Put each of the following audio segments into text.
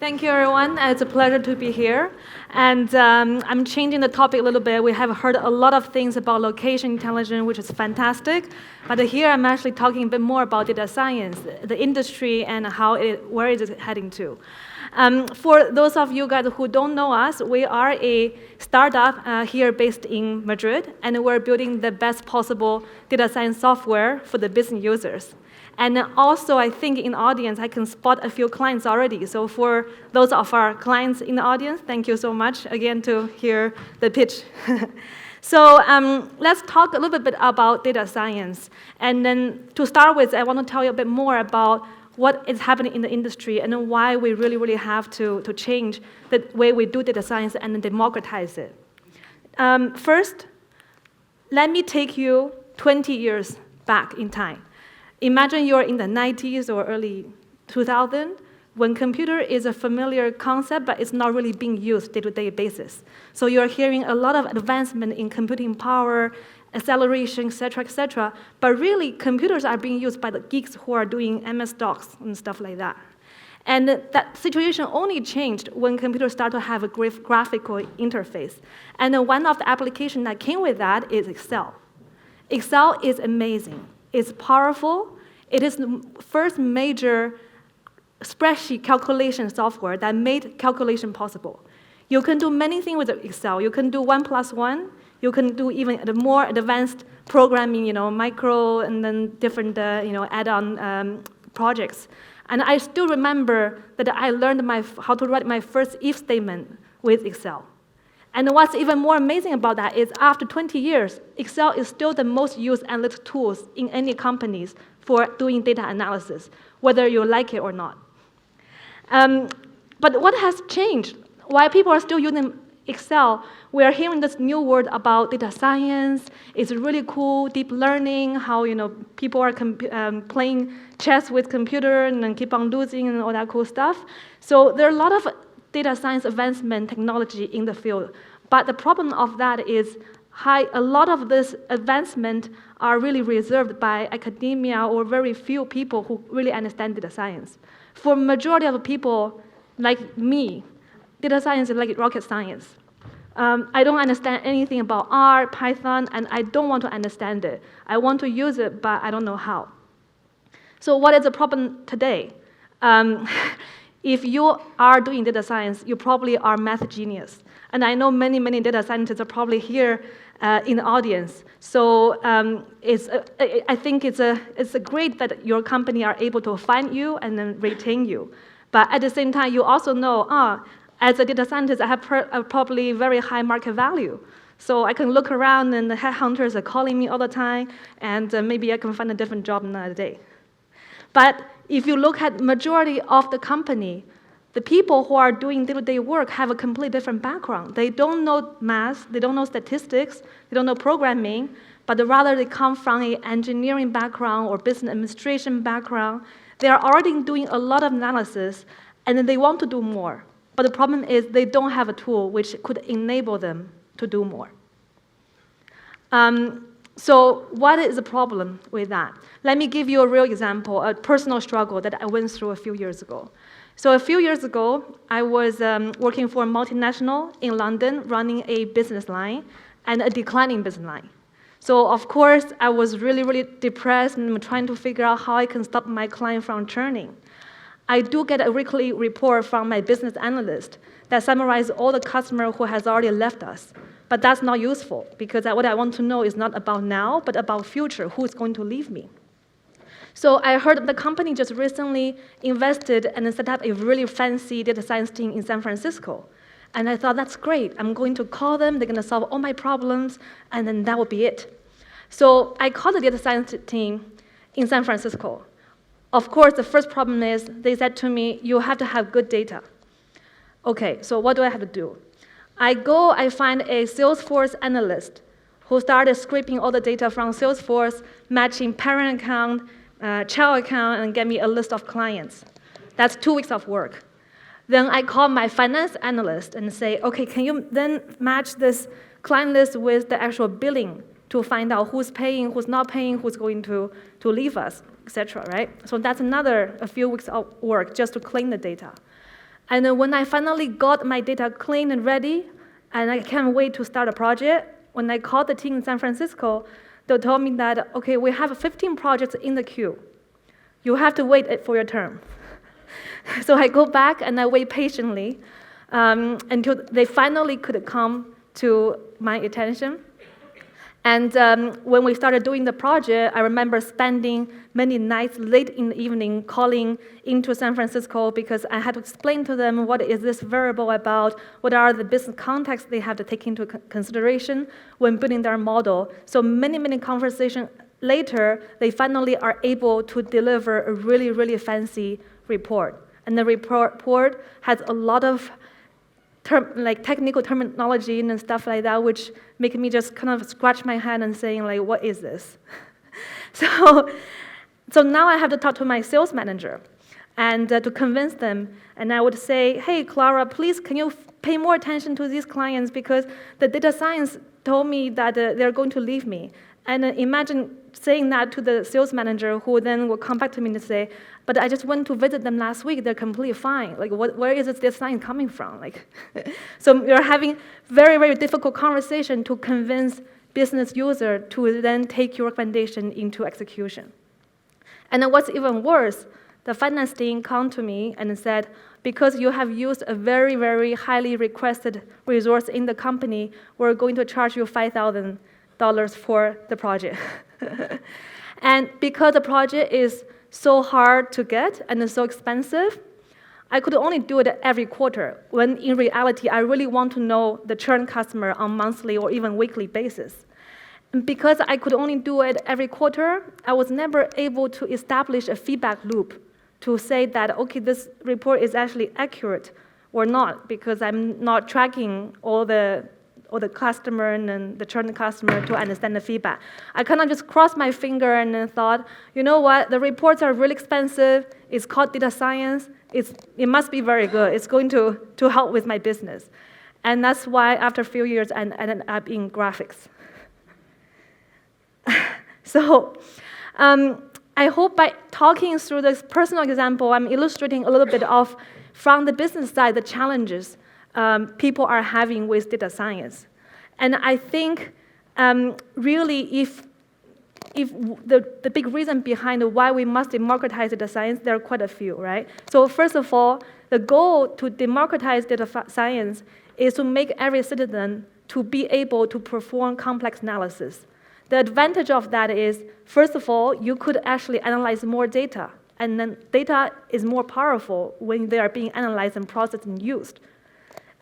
Thank you, everyone. It's a pleasure to be here. And I'm changing the topic a little bit. We have heard a lot of things about location intelligence, which is fantastic. But here I'm actually talking a bit more about data science, the industry, and where it is heading to. For those of you guys who don't know us, we are a startup here based in Madrid, and we're building the best possible data science software for the business users. And also, I think in the audience, I can spot a few clients already. So for those of our clients in the audience, thank you so much again to hear the pitch. So let's talk a little bit about data science. And then to start with, I want to tell you a bit more about what is happening in the industry and then why we really have to change the way we do data science and then democratize it. First, let me take you 20 years back in time. Imagine you're in the 90s or early 2000, when computer is a familiar concept, but it's not really being used day-to-day basis. So you're hearing a lot of advancement in computing power, acceleration, et cetera, but really computers are being used by the geeks who are doing MS-DOS and stuff like that. And that situation only changed when computers started to have a graphical interface. And then one of the applications that came with that is Excel. Excel is amazing. It's powerful. It is the first major spreadsheet calculation software that made calculation possible. You can do many things with Excel. You can do 1 + 1. You can do even the more advanced programming, micro and then different, add-on projects. And I still remember that I learned how to write my first if statement with Excel. And what's even more amazing about that is after 20 years, Excel is still the most used analytics tools in any companies for doing data analysis, whether you like it or not. But what has changed? Why people are still using Excel? We are hearing this new word about data science. It's really cool, deep learning, how people are playing chess with computer and then keep on losing and all that cool stuff. So there are a lot of data science advancement technology in the field. But the problem of that is a lot of this advancement are really reserved by academia or very few people who really understand data science. For majority of people like me, data science is like rocket science. I don't understand anything about R, Python, and I don't want to understand it. I want to use it, but I don't know how. So what is the problem today? If you are doing data science, you probably are math genius. And I know many data scientists are probably here in the audience. So I think it's great that your company are able to find you and then retain you. But at the same time, you also know, as a data scientist, I have probably very high market value. So I can look around and the headhunters are calling me all the time, and maybe I can find a different job another day. But if you look at majority of the company, the people who are doing day-to-day work have a completely different background. They don't know math, they don't know statistics, they don't know programming, but rather they come from an engineering background or business administration background. They are already doing a lot of analysis, and then they want to do more. But the problem is they don't have a tool which could enable them to do more. So what is the problem with that? Let me give you a real example, a personal struggle that I went through a few years ago. So a few years ago, I was working for a multinational in London, running a business line and a declining business line. So of course, I was really depressed and trying to figure out how I can stop my client from churning. I do get a weekly report from my business analyst that summarizes all the customers who has already left us. But that's not useful, because what I want to know is not about now, but about future, who is going to leave me. So I heard the company just recently invested and set up a really fancy data science team in San Francisco. And I thought, that's great. I'm going to call them, they're going to solve all my problems, and then that will be it. So I called the data science team in San Francisco. Of course, the first problem is they said to me, you have to have good data. Okay, so what do I have to do? I find a Salesforce analyst who started scraping all the data from Salesforce, matching parent account, child account, and get me a list of clients. That's 2 weeks of work. Then I call my finance analyst and say, okay, can you then match this client list with the actual billing to find out who's paying, who's not paying, who's going to leave us, etc., right? So that's a few weeks of work just to clean the data. And then when I finally got my data clean and ready, and I can't wait to start a project, when I called the team in San Francisco, they told me that, okay, we have 15 projects in the queue. You have to wait for your turn. So I go back and I wait patiently until they finally could come to my attention. And when we started doing the project, I remember spending many nights late in the evening calling into San Francisco because I had to explain to them what is this variable about, what are the business contexts they have to take into consideration when building their model. So many conversations later, they finally are able to deliver a really, really fancy report. And the report has a lot of technical terminology and stuff like that, which make me just kind of scratch my head and saying, like, what is this? So now I have to talk to my sales manager and to convince them. And I would say, hey, Clara, please, can you pay more attention to these clients because the data science told me that they're going to leave me. And imagine saying that to the sales manager who then will come back to me and say, but I just went to visit them last week, they're completely fine. Like, where is this science coming from? So you're having very difficult conversation to convince business user to then take your recommendation into execution. And then what's even worse, the finance team come to me and said, because you have used a very highly requested resource in the company, we're going to charge you $5,000 for the project. And because the project is so hard to get and it's so expensive, I could only do it every quarter, when in reality, I really want to know the churn customer on monthly or even weekly basis. And because I could only do it every quarter, I was never able to establish a feedback loop to say that, okay, this report is actually accurate or not, because I'm not tracking all the customer and the churn customer to understand the feedback. I cannot just cross my finger and then thought, you know what, the reports are really expensive, it's called data science, it must be very good, it's going to help with my business. And that's why after a few years, I ended up in Graphext. So I hope by talking through this personal example, I'm illustrating a little bit of, from the business side, the challenges people are having with data science. And I think really if the big reason behind why we must democratize data science, there are quite a few, right? So first of all, the goal to democratize data science is to make every citizen to be able to perform complex analysis. The advantage of that is, first of all, you could actually analyze more data, and then data is more powerful when they are being analyzed and processed and used.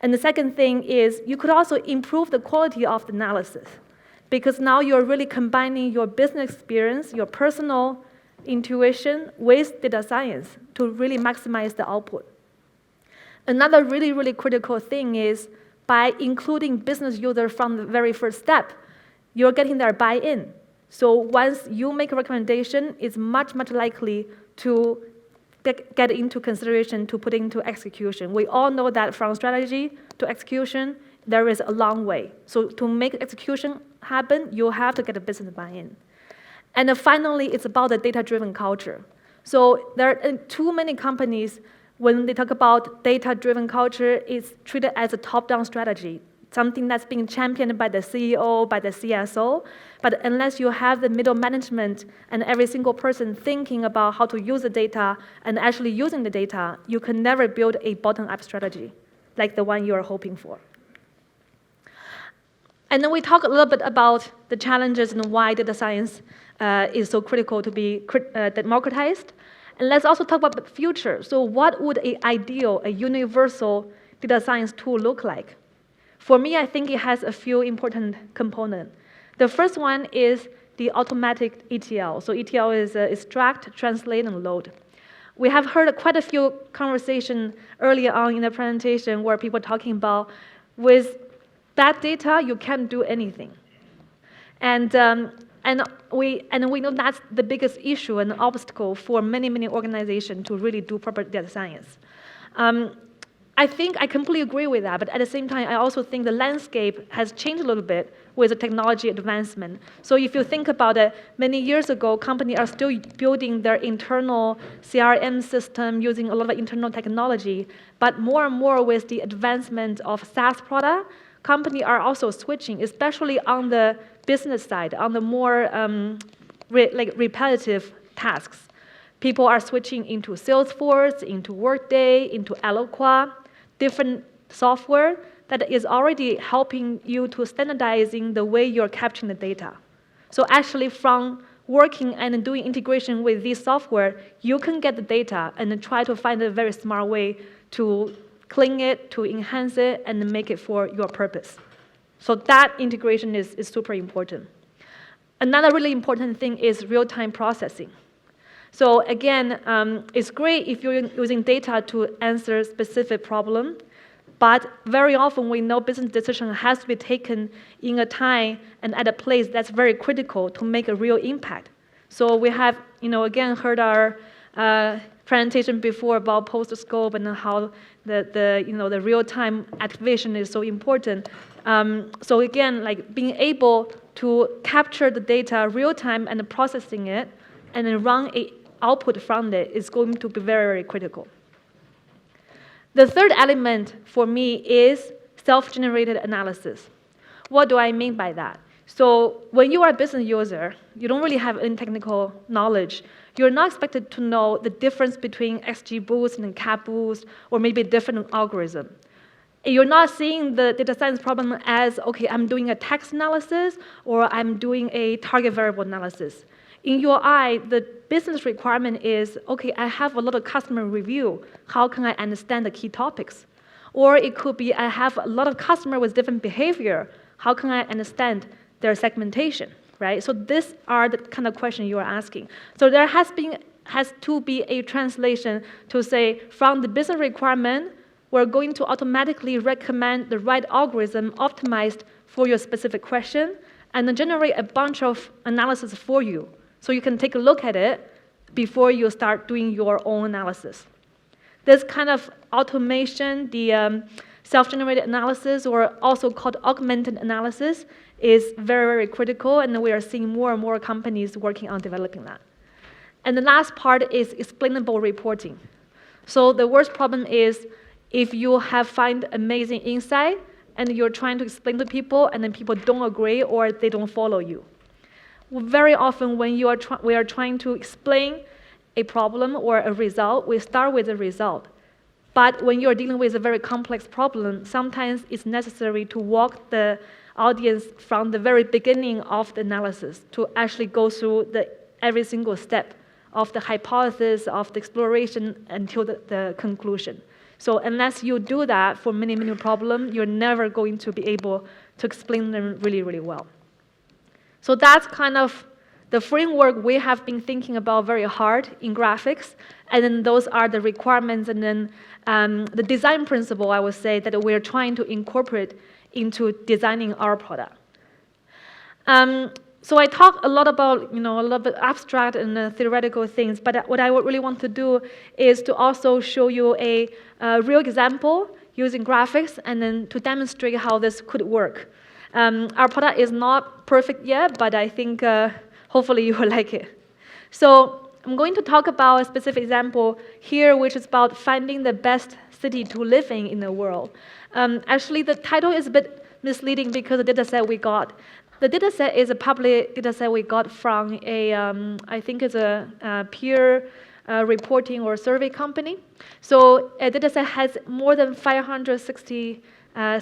And the second thing is you could also improve the quality of the analysis, because now you're really combining your business experience, your personal intuition with data science to really maximize the output. Another really critical thing is by including business users from the very first step, you're getting their buy-in. So once you make a recommendation, it's much likely to get into consideration to put into execution. We all know that from strategy to execution, there is a long way. So to make execution happen, you have to get a business buy-in. And then finally, it's about the data-driven culture. So there are too many companies, when they talk about data-driven culture, it's treated as a top-down strategy, something that's being championed by the CEO, by the CSO, but unless you have the middle management and every single person thinking about how to use the data and actually using the data, you can never build a bottom-up strategy like the one you are hoping for. And then we talk a little bit about the challenges and why data science is so critical to be democratized. And let's also talk about the future. So what would an ideal, a universal data science tool look like? For me, I think it has a few important components. The first one is the automatic ETL. So ETL is extract, translate, and load. We have heard quite a few conversations earlier on in the presentation where people are talking about with that data, you can't do anything. And we know that's the biggest issue and obstacle for many organizations to really do proper data science. I think I completely agree with that, but at the same time, I also think the landscape has changed a little bit with the technology advancement. So if you think about it, many years ago, companies are still building their internal CRM system using a lot of internal technology, but more and more with the advancement of SaaS product, companies are also switching, especially on the business side, on the more repetitive tasks. People are switching into Salesforce, into Workday, into Eloqua, different software that is already helping you to standardizing the way you're capturing the data. So actually from working and doing integration with this software, you can get the data and then try to find a very smart way to clean it, to enhance it, and make it for your purpose. So that integration is super important. Another really important thing is real-time processing. So again, it's great if you're using data to answer specific problem, but very often we know business decision has to be taken in a time and at a place that's very critical to make a real impact. So we have, again, heard our presentation before about post-scope and how the real-time activation is so important. So again, like being able to capture the data real-time and processing it and then run a output from it is going to be very, very critical. The third element for me is self-generated analysis. What do I mean by that? So when you are a business user, you don't really have any technical knowledge. You're not expected to know the difference between XGBoost and CAPBoost or maybe a different algorithm. You're not seeing the data science problem as, okay, I'm doing a text analysis or I'm doing a target variable analysis. In your eye, the business requirement is, okay, I have a lot of customer review. How can I understand the key topics? Or it could be, I have a lot of customers with different behavior. How can I understand their segmentation, right? So these are the kind of questions you are asking. So there has to be a translation to say, from the business requirement, we're going to automatically recommend the right algorithm optimized for your specific question, and then generate a bunch of analysis for you. So you can take a look at it before you start doing your own analysis. This kind of automation, the self-generated analysis, or also called augmented analysis, is very, very critical, and we are seeing more and more companies working on developing that. And the last part is explainable reporting. So the worst problem is if you have find amazing insight and you're trying to explain to people and then people don't agree or they don't follow you. Very often when we are trying to explain a problem or a result, we start with a result. But when you're dealing with a very complex problem, sometimes it's necessary to walk the audience from the very beginning of the analysis to actually go through every single step of the hypothesis, of the exploration until the conclusion. So unless you do that for many, many problems, you're never going to be able to explain them really, really well. So that's kind of the framework we have been thinking about very hard in Graphext, and then those are the requirements and then the design principle, I would say, that we're trying to incorporate into designing our product. So I talk a lot about, a little bit abstract and theoretical things, but what I really want to do is to also show you a real example using Graphext and then to demonstrate how this could work. Our product is not perfect yet, but I think hopefully you will like it. So I'm going to talk about a specific example here, which is about finding the best city to live in the world. Actually, the title is a bit misleading because the data set we got. The data set is a public data set we got from I think it's a peer reporting or survey company. So a data set has more than 560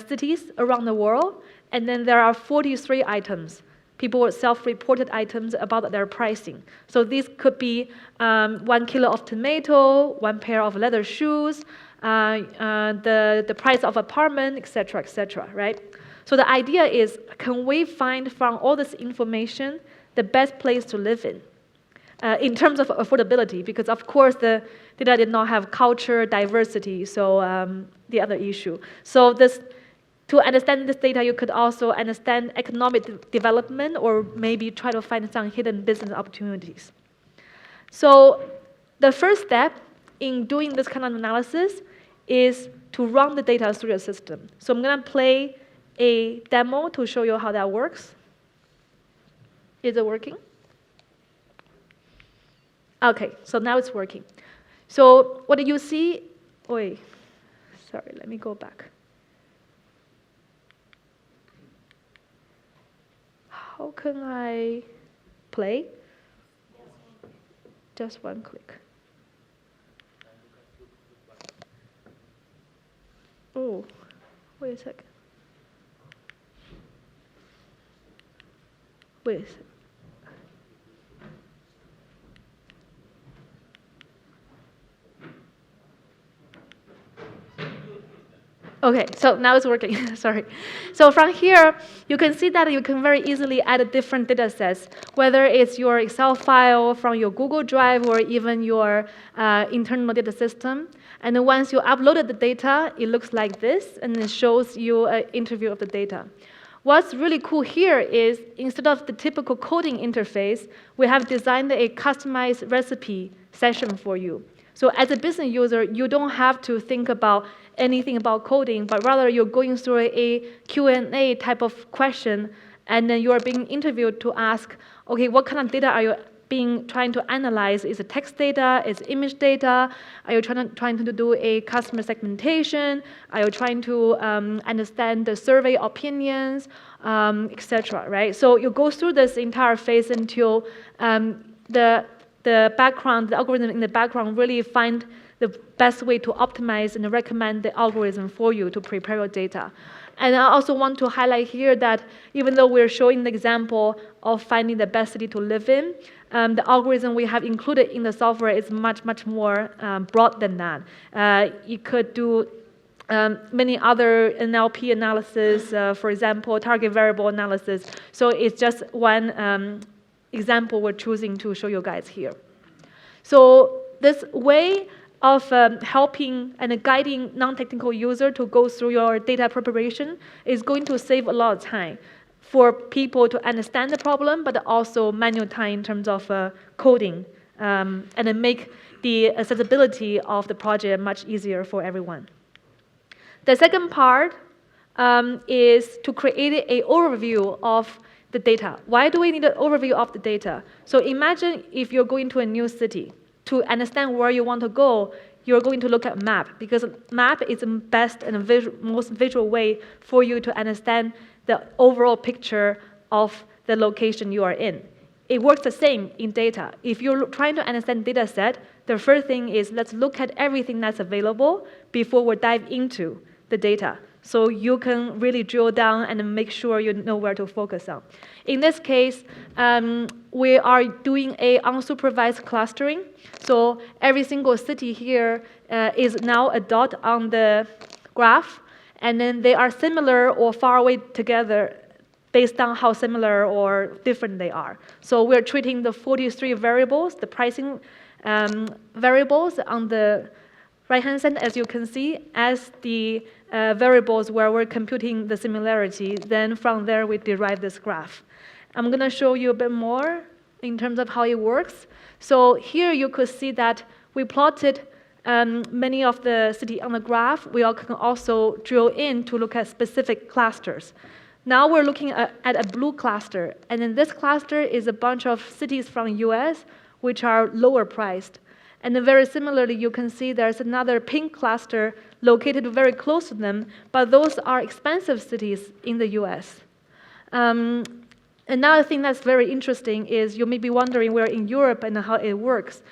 cities around the world, and then there are 43 items, people self-reported items about their pricing. So these could be 1 kilo of tomato, 1 pair of leather shoes, the price of apartment, etc., right? So the idea is, can we find from all this information the best place to live in terms of affordability? Because of course the data did not have culture, diversity, so the other issue. So to understand this data, you could also understand economic development or maybe try to find some hidden business opportunities. So the first step in doing this kind of analysis is to run the data through your system. So I'm going to play a demo to show you how that works. Is it working? OK, so now it's working. So what you see, wait, sorry, let me go back. How can I play? Just one click. Oh, wait a second. Wait a second. OK, so now it's working. Sorry. So from here, you can see that you can very easily add different data sets, whether it's your Excel file from your Google Drive or even your internal data system. And then once you uploaded the data, it looks like this, and it shows you an interview of the data. What's really cool here is instead of the typical coding interface, we have designed a customized recipe session for you. So as a business user, you don't have to think about anything about coding, but rather you're going through a Q&A type of question, and then you are being interviewed to ask, okay, what kind of data are you trying to analyze? Is it text data? Is it image data? Are you trying to do a customer segmentation? Are you trying to understand the survey opinions, etc. Right? So you go through this entire phase until the background, the algorithm in the background really find the best way to optimize and recommend the algorithm for you to prepare your data. And I also want to highlight here that even though we're showing the example of finding the best city to live in, the algorithm we have included in the software is much, much more broad than that. You could do many other NLP analysis, for example, target variable analysis. So it's just one example we're choosing to show you guys here. So this way of helping and guiding non-technical user to go through your data preparation is going to save a lot of time for people to understand the problem, but also manual time in terms of coding, and then make the accessibility of the project much easier for everyone. The second part is to create an overview of the data. Why do we need an overview of the data? So imagine if you're going to a new city. To understand where you want to go, you're going to look at map, because map is the best and most visual way for you to understand the overall picture of the location you are in. It works the same in data. If you're trying to understand data set, the first thing is let's look at everything that's available before we dive into the data, so you can really drill down and make sure you know where to focus on. In this case, we are doing a unsupervised clustering. So every single city here is now a dot on the graph, and then they are similar or far away together based on how similar or different they are. So we're treating the 43 variables, the pricing variables on the right-hand side, as you can see, as the variables where we're computing the similarity. Then from there, we derive this graph. I'm going to show you a bit more in terms of how it works. So here you could see that we plotted many of the cities on the graph. We can also drill in to look at specific clusters. Now we're looking at a blue cluster. And in this cluster is a bunch of cities from the US, which are lower priced. And then very similarly, you can see there's another pink cluster located very close to them, but those are expensive cities in the US. Another thing that's very interesting is you may be wondering we're in Europe and how it works.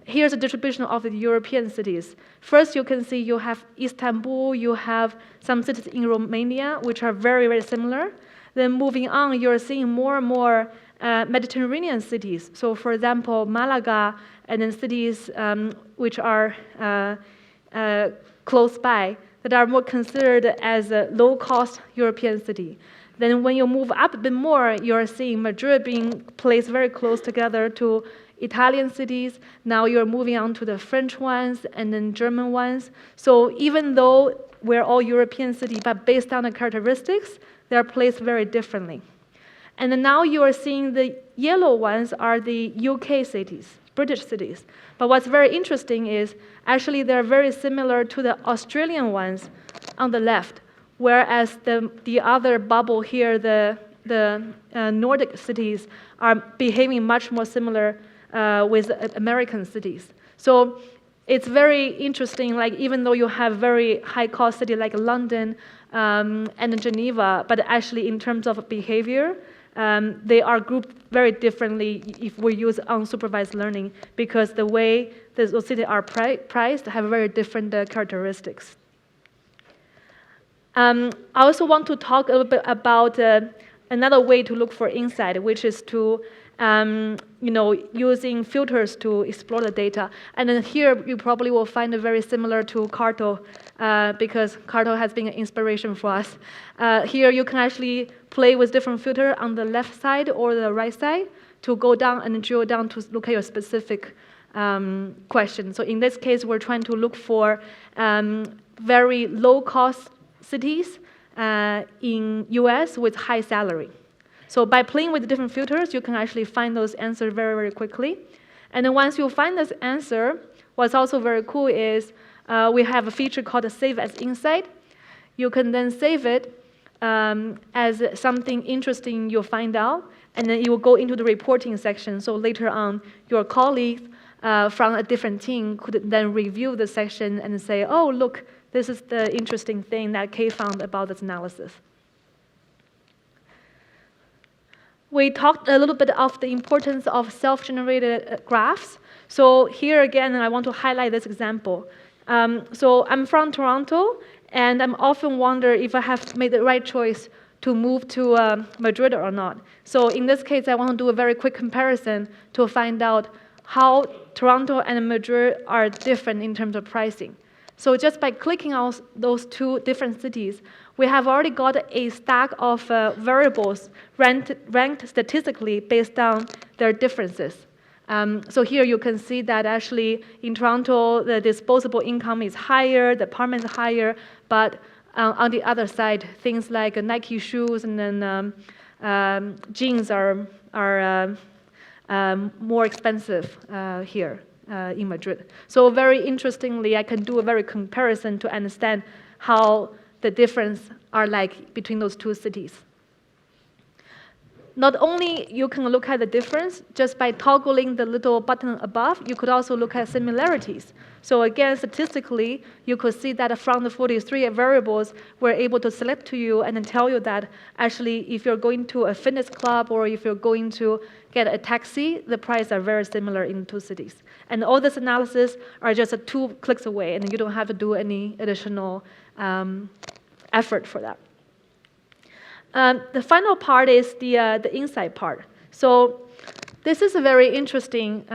Here's a distribution of the European cities. First, you can see you have Istanbul, you have some cities in Romania, which are very, very similar. Then moving on, you're seeing more and more Mediterranean cities. So for example, Malaga, and then cities which are close by that are more considered as a low-cost European city. Then when you move up a bit more, you're seeing Madrid being placed very close together to Italian cities. Now you're moving on to the French ones and then German ones. So even though we're all European cities, but based on the characteristics, they're placed very differently. And then now you are seeing the yellow ones are the UK cities. British cities. But what's very interesting is actually they're very similar to the Australian ones on the left, whereas the other bubble here, the Nordic cities, are behaving much more similar with American cities. So it's very interesting, like even though you have very high-cost city like London and Geneva, but actually in terms of behavior, they are grouped very differently if we use unsupervised learning, because the way those cities are priced have very different characteristics. I also want to talk a little bit about another way to look for insight, which is to using filters to explore the data. And then here you probably will find it very similar to CARTO, because CARTO has been an inspiration for us. Here you can actually play with different filters on the left side or the right side to go down and drill down to look at your specific question. So in this case, we're trying to look for very low-cost cities in US with high salary. So by playing with different filters, you can actually find those answers very, very quickly. And then once you find this answer, what's also very cool is we have a feature called Save as Insight. You can then save it as something interesting you'll find out, and then you will go into the reporting section. So later on, your colleagues from a different team could then review the section and say, oh, look, this is the interesting thing that Kay found about this analysis. We talked a little bit of the importance of self-generated graphs. So here again, I want to highlight this example. So I'm from Toronto, and I'm often wonder if I have made the right choice to move to Madrid or not. So in this case, I want to do a very quick comparison to find out how Toronto and Madrid are different in terms of pricing. So just by clicking on those two different cities, we have already got a stack of variables ranked statistically based on their differences. So here you can see that actually in Toronto, the disposable income is higher, the apartment is higher, but on the other side, things like Nike shoes and then jeans are more expensive here in Madrid. So very interestingly, I can do a very comparison to understand how the difference are like between those two cities. Not only you can look at the difference just by toggling the little button above, you could also look at similarities. So again, statistically, you could see that from the 43 variables, we're able to select to you and then tell you that actually if you're going to a fitness club or if you're going to get a taxi, the prices are very similar in the two cities. And all this analysis are just 2 clicks away, and you don't have to do any additional effort for that. The final part is the insight part. So this is a very interesting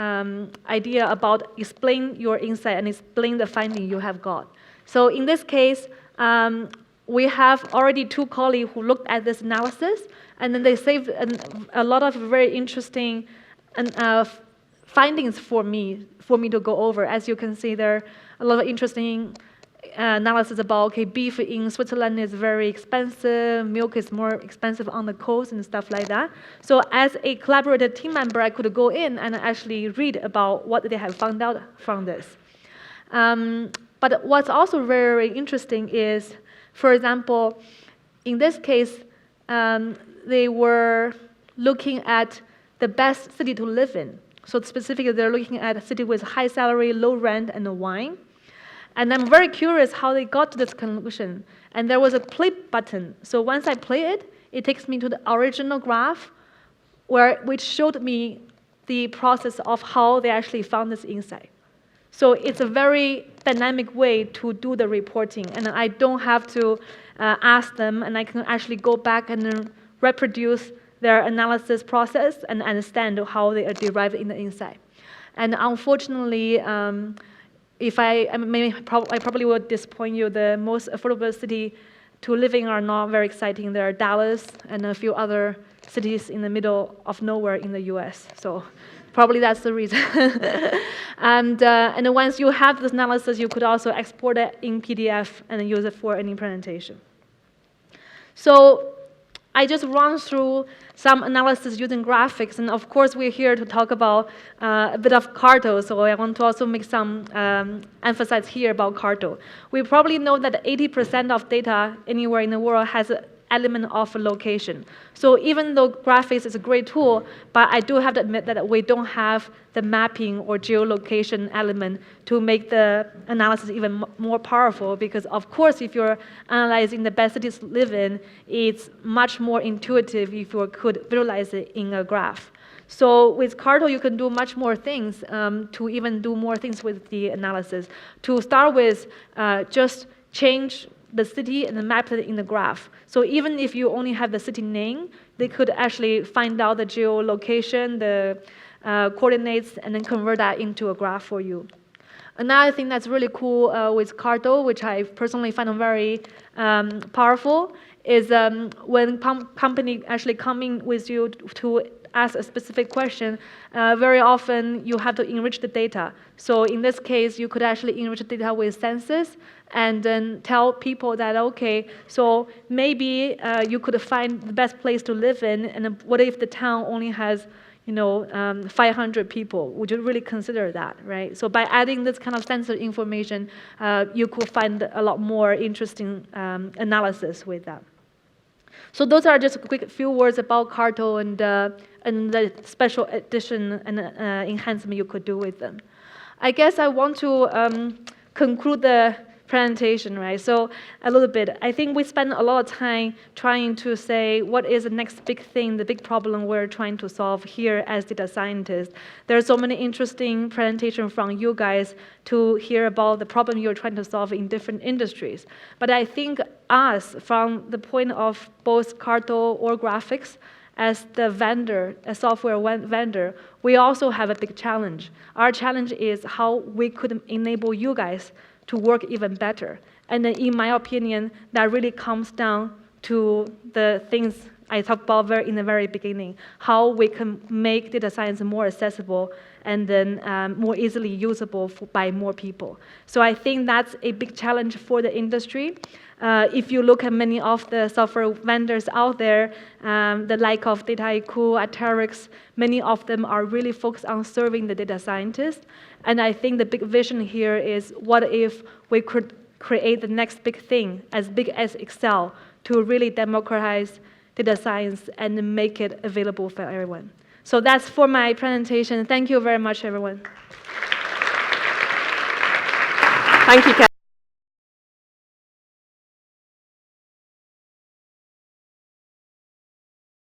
idea about explain your insight and explain the finding you have got. So in this case, we have already 2 colleagues who looked at this analysis, and then they saved a lot of very interesting findings for me to go over. As you can see, there are a lot of interesting analysis about, okay, beef in Switzerland is very expensive, milk is more expensive on the coast and stuff like that. So as a collaborative team member, I could go in and actually read about what they have found out from this. But what's also very interesting is, for example, in this case, they were looking at the best city to live in. So specifically, they're looking at a city with high salary, low rent, and wine. And I'm very curious how they got to this conclusion. And there was a play button. So once I play it, it takes me to the original graph, which showed me the process of how they actually found this insight. So it's a very dynamic way to do the reporting. And I don't have to ask them, and I can actually go back and reproduce their analysis process and understand how they are derived in the insight. And unfortunately, I probably will disappoint you. The most affordable city to live in are not very exciting. There are Dallas and a few other cities in the middle of nowhere in the US. So probably that's the reason. And then once you have this analysis, you could also export it in PDF and use it for any presentation. So I just run through some analysis using graphics, and of course we're here to talk about a bit of CARTO, so I want to also make some emphasis here about CARTO. We probably know that 80% of data anywhere in the world has an element of location. So even though Graphext is a great tool, but I do have to admit that we don't have the mapping or geolocation element to make the analysis even more powerful, because of course if you're analyzing the best cities to live in, it's much more intuitive if you could visualize it in a graph. So with CARTO, you can do much more things to even do more things with the analysis. To start with, just change the city and map it in the graph. So even if you only have the city name, they could actually find out the geolocation, the coordinates, and then convert that into a graph for you. Another thing that's really cool with CARTO, which I personally find very powerful, is when company actually coming with you to ask a specific question, very often you have to enrich the data. So in this case, you could actually enrich the data with census and then tell people that, okay, so maybe you could find the best place to live in, and what if the town only has 500 people? Would you really consider that, right? So by adding this kind of census information, you could find a lot more interesting analysis with that. So those are just a quick few words about CARTO and the special edition and enhancement you could do with them. I guess I want to conclude the presentation, right? So a little bit, I think we spend a lot of time trying to say what is the next big thing, the big problem we're trying to solve here as data scientists. There are so many interesting presentations from you guys to hear about the problem you're trying to solve in different industries. But I think us, from the point of both CARTO or Graphext, as the vendor, a software vendor, we also have a big challenge. Our challenge is how we could enable you guys to work even better. And then in my opinion, that really comes down to the things I talked about in the very beginning, how we can make data science more accessible and then more easily usable by more people. So I think that's a big challenge for the industry. If you look at many of the software vendors out there, the like of Dataiku, Aterix, many of them are really focused on serving the data scientists. And I think the big vision here is, what if we could create the next big thing, as big as Excel, to really democratize data science and make it available for everyone. So that's for my presentation. Thank you very much, everyone. Thank you, Kat.